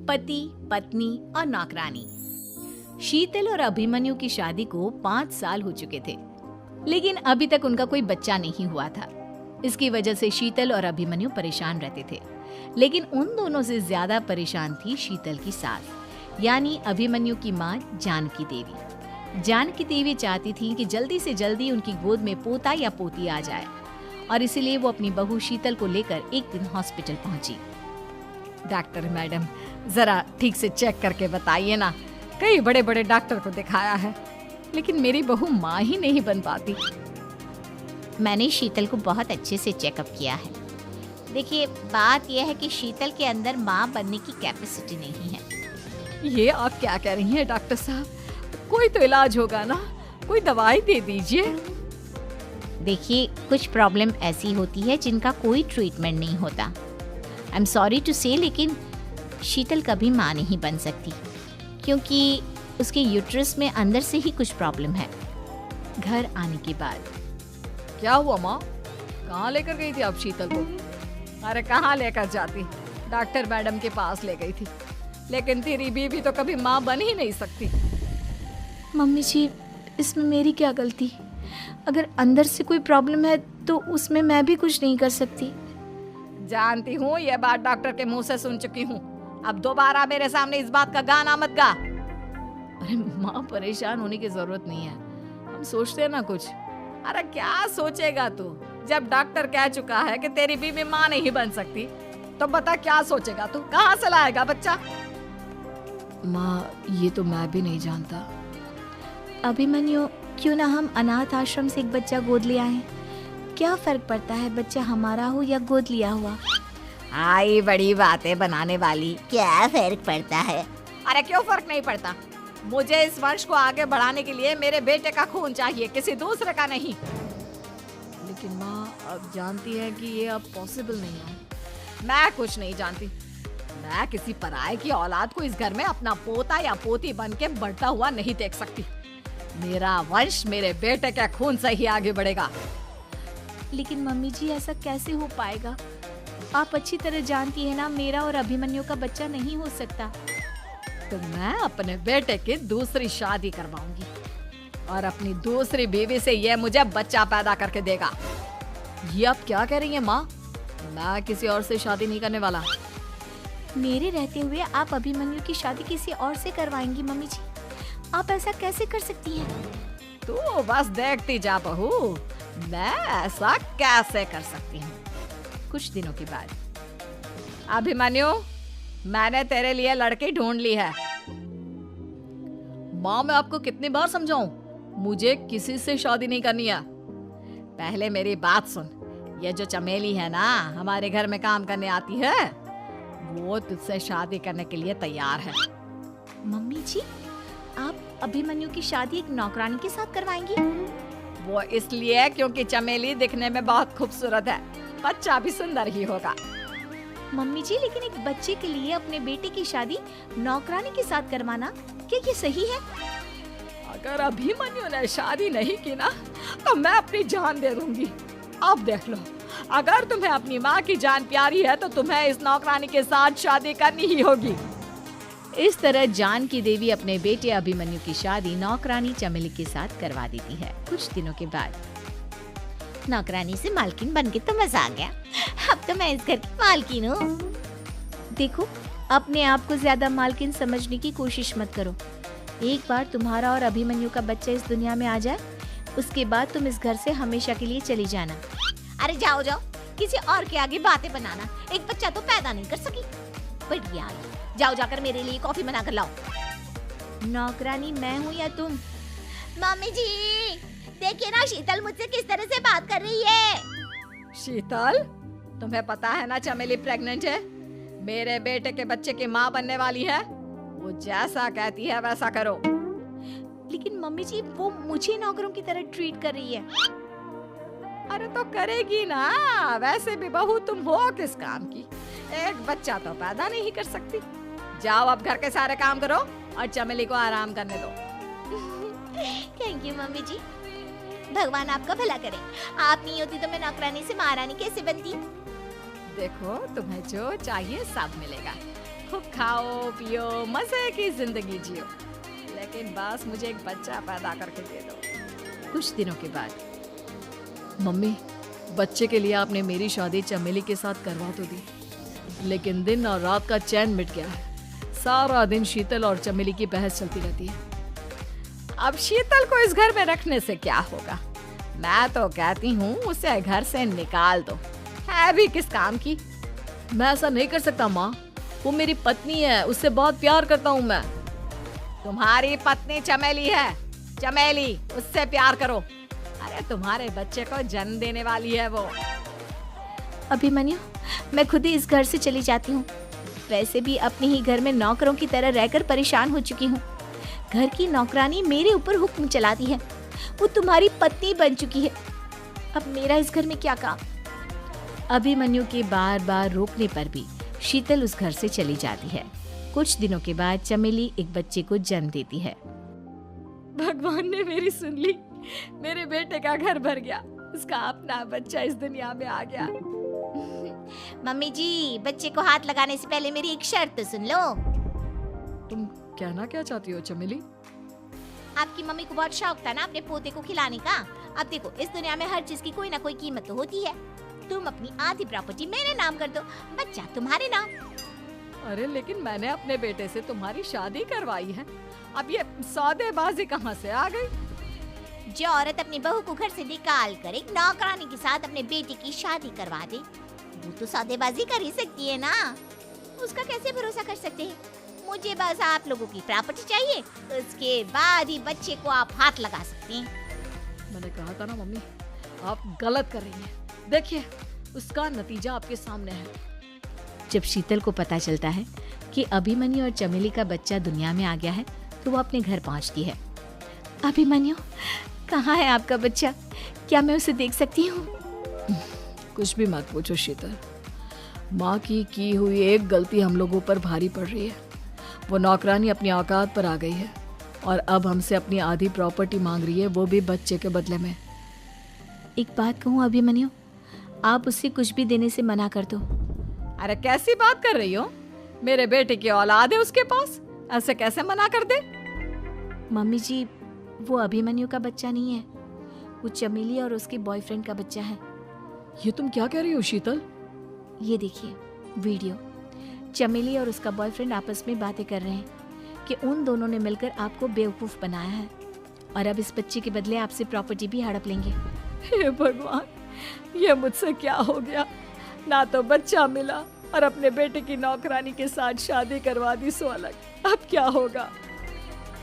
पति, पत्नी और नौकरानी। शीतल और अभिमन्यु की शादी को 5 साल हो चुके थे, लेकिन अभी तक उनका कोई बच्चा नहीं हुआ था। इसकी वजह से शीतल और अभिमन्यु परेशान रहते थे, लेकिन उन दोनों से ज्यादा परेशान थी शीतल की सास, यानी अभिमन्यु की माँ जानकी देवी। जानकी देवी चाहती थी कि जल्दी से जल्दी उनकी गोद में पोता या पोती आ जाए, और इसीलिए वो अपनी बहू शीतल को लेकर एक दिन हॉस्पिटल पहुंची। डॉक्टर मैडम, जरा ठीक से चेक करके बताइए ना। कई बड़े बड़े डॉक्टर को दिखाया है, लेकिन मेरी बहू माँ ही नहीं बन पाती। मैंने शीतल को बहुत अच्छे से चेकअप किया है। देखिए, बात यह है कि शीतल के अंदर माँ बनने की कैपेसिटी नहीं है। ये आप क्या कह रही हैं डॉक्टर साहब? कोई तो इलाज होगा ना, कोई दवाई दे दीजिए। देखिए, कुछ प्रॉब्लम ऐसी होती है जिनका कोई ट्रीटमेंट नहीं होता। आई एम सॉरी टू से, लेकिन शीतल कभी माँ नहीं बन सकती, क्योंकि उसके यूट्रस में अंदर से ही कुछ प्रॉब्लम है। घर आने के बाद क्या हुआ माँ? कहाँ लेकर गई थी आप शीतल को? अरे कहाँ लेकर जाती, डॉक्टर मैडम के पास ले गई थी, लेकिन तेरी बीवी तो कभी माँ बन ही नहीं सकती। मम्मी जी, इसमें मेरी क्या गलती? अगर अंदर से कोई प्रॉब्लम है तो उसमें मैं भी कुछ नहीं कर सकती। जानती हूँ, ये बात डॉक्टर के मुंह से सुन चुकी हूँ। अब दोबारा मेरे सामने इस बात का गाना मत गा। अरे माँ, परेशान होने की जरूरत नहीं है, हम सोचते हैं ना कुछ। अरे क्या सोचेगा तू? जब डॉक्टर कह चुका है कि तेरी बीवी माँ नहीं बन सकती, तो बता क्या सोचेगा तू? कहाँ से लाएगा बच्चा? माँ, ये तो मैं भी नहीं जानता। अभिमन्यु, क्यों ना हम अनाथ आश्रम से एक बच्चा गोद ले आए? क्या फर्क पड़ता है बच्चा हमारा हो या गोद लिया हुआ? आई बड़ी बातें बनाने वाली। क्या फर्क पड़ता है? अरे क्यों फर्क नहीं पड़ता? मुझे इस वंश को आगे बढ़ाने के लिए मेरे बेटे का खून चाहिए, किसी दूसरे का नहीं। लेकिन माँ, आप जानती हैं कि ये अब पॉसिबल नहीं है। मैं कुछ नहीं जानती। मैं किसी पराये की औलाद को इस घर में अपना पोता या पोती बन के बढ़ता हुआ नहीं देख सकती। मेरा वंश मेरे बेटे के खून से ही आगे बढ़ेगा। लेकिन मम्मी जी, ऐसा कैसे हो पाएगा? आप अच्छी तरह जानती है ना, मेरा और अभिमन्यु का बच्चा नहीं हो सकता। तो मैं अपने बेटे की दूसरी शादी करवाऊंगी, और अपनी दूसरी बीवी से ये मुझे बच्चा पैदा करके देगा। ये आप क्या कह रही हैं माँ? मैं किसी और से शादी नहीं करने वाला। मेरे रहते हुए आप अभिमन्यु की शादी किसी और से करवाएंगी? मम्मी जी, आप ऐसा कैसे कर सकती हैं? तू बस देखती जा बहू, मैं ऐसा कैसे कर सकती हूँ। कुछ दिनों के बाद, अभिमन्यु, मैंने तेरे लिए लड़की ढूंढ ली है। माँ, मैं आपको कितनी बार समझाऊं, मुझे किसी से शादी नहीं करनी है। पहले मेरी बात सुन। ये जो चमेली है ना, हमारे घर में काम करने आती है, वो तुझसे शादी करने के लिए तैयार है। मम्मी जी, आप अभिमन्यु की शादी एक नौकरानी के साथ करवाएंगी? वो इसलिए क्योंकि चमेली दिखने में बहुत खूबसूरत है, बच्चा भी सुंदर ही होगा। मम्मी जी, लेकिन एक बच्चे के लिए अपने बेटे की शादी नौकरानी के साथ करवाना, क्या ये सही है? अगर अभिमन्यु ने शादी नहीं की ना, तो मैं अपनी जान दे दूंगी। अब देख लो, अगर तुम्हें अपनी माँ की जान प्यारी है तो तुम्हें इस नौकरानी के साथ शादी करनी ही होगी। इस तरह जानकी देवी अपने बेटे अभिमन्यु की शादी नौकरानी चमेली के साथ करवा देती है। कुछ दिनों के बाद, नौकरानी से मालकिन बन के तो मजा आ गया। अब तो मैं इस घर की मालकिन हूँ। देखो, अपने आप को ज्यादा मालकिन समझने की कोशिश मत करो। एक बार तुम्हारा और अभिमन्यु का बच्चा इस दुनिया में आ जाए, उसके बाद तुम इस घर से हमेशा के लिए चली जाना। अरे जाओ जाओ, किसी और के आगे बातें बनाना। एक बच्चा तो पैदा नहीं कर सकी। बढ़िया, जाओ जाकर मेरे लिए कॉफी बना कर लाओ। नौकरानी मैं हूँ या तुम? मम्मी जी, देखिए ना शीतल मुझसे किस तरह से बात कर रही है। शीतल, तुम्हें पता है ना चमेली प्रेग्नेंट है, मेरे बेटे के बच्चे की माँ बनने वाली है। वो जैसा कहती है वैसा करो। लेकिन मम्मी जी, वो मुझे नौकरों की तरह ट्रीट कर रही है। अरे तो करेगी ना, वैसे भी बहू तुम हो किस काम की? एक बच्चा तो पैदा नहीं कर सकती। जाओ अब घर के सारे काम करो और चमेली को आराम करने दो। थैंक यू मम्मी जी, भगवान आपका भला करे। आप नहीं होती तो मैं नौकरानी से महारानी कैसे बनती। देखो, तुम्हें जो चाहिए सब मिलेगा। खूब खाओ पियो, मजे की जिंदगी जियो, लेकिन बस मुझे एक बच्चा पैदा करके दे दो। कुछ दिनों के बाद, मम्मी, बच्चे के लिए आपने मेरी शादी चमेली के साथ करवा तो दी, लेकिन दिन और रात का चैन मिट गया है। सारा दिन शीतल और चमेली की बहस चलती रहती है। अब शीतल को इस घर में रखने से क्या होगा? मैं तो कहती हूँ उसे घर से निकाल दो, है भी किस काम की। मैं ऐसा नहीं कर सकता माँ, वो मेरी पत्नी है, उससे बहुत प्यार करता हूँ मैं। तुम्हारी पत्नी चमेली है, चमेली, उससे प्यार करो। अरे तुम्हारे बच्चे को जन्म देने वाली है वो। अभिमन्यु, मैं खुद ही इस घर से चली जाती हूँ। वैसे भी अपने ही घर में नौकरों की तरह रहकर परेशान हो चुकी हूँ। घर की नौकरानी मेरे ऊपर हुक्म चलाती है, वो तुम्हारी पत्नी बन चुकी है। अब मेरा इस घर में क्या काम? अभिमन्यु के बार बार रोकने पर भी शीतल उस घर से चली जाती है। कुछ दिनों के बाद चमेली एक बच्चे को जन्म देती है। भगवान ने मेरी सुन ली, मेरे बेटे का घर भर गया, उसका अपना बच्चा इस दुनिया में आ गया। मम्मी जी, बच्चे को हाथ लगाने से पहले मेरी एक शर्त तो सुन लो। तुम कहना क्या चाहती हो चमेली? आपकी मम्मी को बहुत शौक था ना अपने पोते को खिलाने का। अब देखो, इस दुनिया में हर चीज की कोई ना कोई कीमत तो होती है। तुम अपनी आधी प्रॉपर्टी मेरे नाम कर दो, बच्चा तुम्हारे नाम। अरे लेकिन मैंने अपने बेटे से तुम्हारी शादी करवाई है, अब ये सौदेबाजी कहाँ से आ गई? जो औरत अपनी बहू को घर से निकाल कर एक नौकरानी के साथ अपने बेटे की शादी करवा दे, वो तो सौदेबाजी कर ही सकती है ना। उसका कैसे भरोसा कर सकते हैं? मुझे बस आप लोगों की प्रॉपर्टी चाहिए, उसके बाद ही बच्चे को आप हाथ लगा सकते हैं। मैंने कहा था ना मम्मी, आप गलत कर रही हैं। देखिए, उसका नतीजा आपके सामने है। जब शीतल को पता चलता है कि अभिमन्यु और चमेली का बच्चा दुनिया में आ गया है, तो वो अपने घर पहुंचती है। अभिमन्यु, कहाँ है आपका बच्चा? क्या मैं उसे देख सकती हूँ? कुछ भी मत पूछो शीतल, माँ की हुई एक गलती हम लोगों पर भारी पड़ रही है। वो नौकरानी अपनी औकात पर आ गई है और अब हमसे अपनी आधी प्रॉपर्टी मांग रही है, वो भी बच्चे के बदले में। एक बात कहूँ अभिमन्यु, आप उससे कुछ भी देने से मना कर दो। अरे कैसी बात कर रही हो? मेरे बेटे की औलाद है उसके पास, ऐसे कैसे मना कर दे? मम्मी जी, वो अभिमन्यु का बच्चा नहीं है, वो चमेली और उसके बॉयफ्रेंड का बच्चा है। ये तुम क्या कह रही हो शीतल? ये देखिए वीडियो, चमेली और उसका बॉयफ्रेंड आपस में बातें कर रहे हैं कि उन दोनों ने मिलकर आपको बेवकूफ बनाया है और अब इस बच्चे के बदले आपसे प्रॉपर्टी भी हड़प लेंगे। हे भगवान, ये मुझसे क्या हो गया? ना तो बच्चा मिला और अपने बेटे की नौकरानी के साथ शादी करवा दी सो अलग। अब क्या होगा?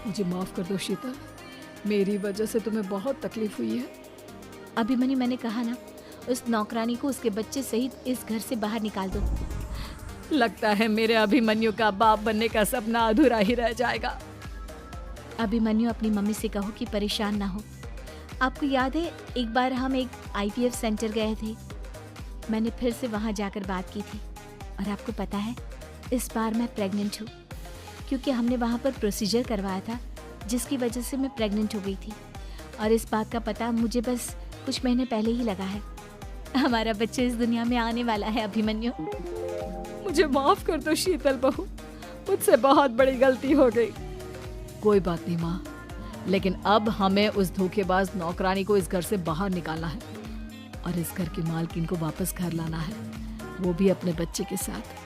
मुझे माफ कर दो शीतल, मेरी वजह से तुम्हें बहुत तकलीफ हुई है। अभिमन्यु, मैंने कहा ना, उस नौकरानी को उसके बच्चे सहित इस घर से बाहर निकाल दो। लगता है मेरे अभिमन्यु का बाप बनने का सपना अधूरा ही रह जाएगा। अभिमन्यु, अपनी मम्मी से कहो कि परेशान ना हो। आपको याद है एक बार हम एक IVF सेंटर गए थे, मैंने फिर से वहां जाकर बात की थी और आपको पता है इस बार मैं प्रेग्नेंट हूँ, क्योंकि हमने वहां पर प्रोसीजर करवाया था जिसकी वजह से मैं प्रेग्नेंट हो गई थी और इस बात का पता मुझे बस कुछ महीने पहले ही लगा है। हमारा बच्चा इस दुनिया में आने वाला है अभिमन्यु। मुझे माफ कर दो शीतल बहू, मुझसे बहुत बड़ी गलती हो गई। कोई बात नहीं माँ, लेकिन अब हमें उस धोखेबाज नौकरानी को इस घर से बाहर निकालना है और इस घर की मालकिन को वापस घर लाना है, वो भी अपने बच्चे के साथ।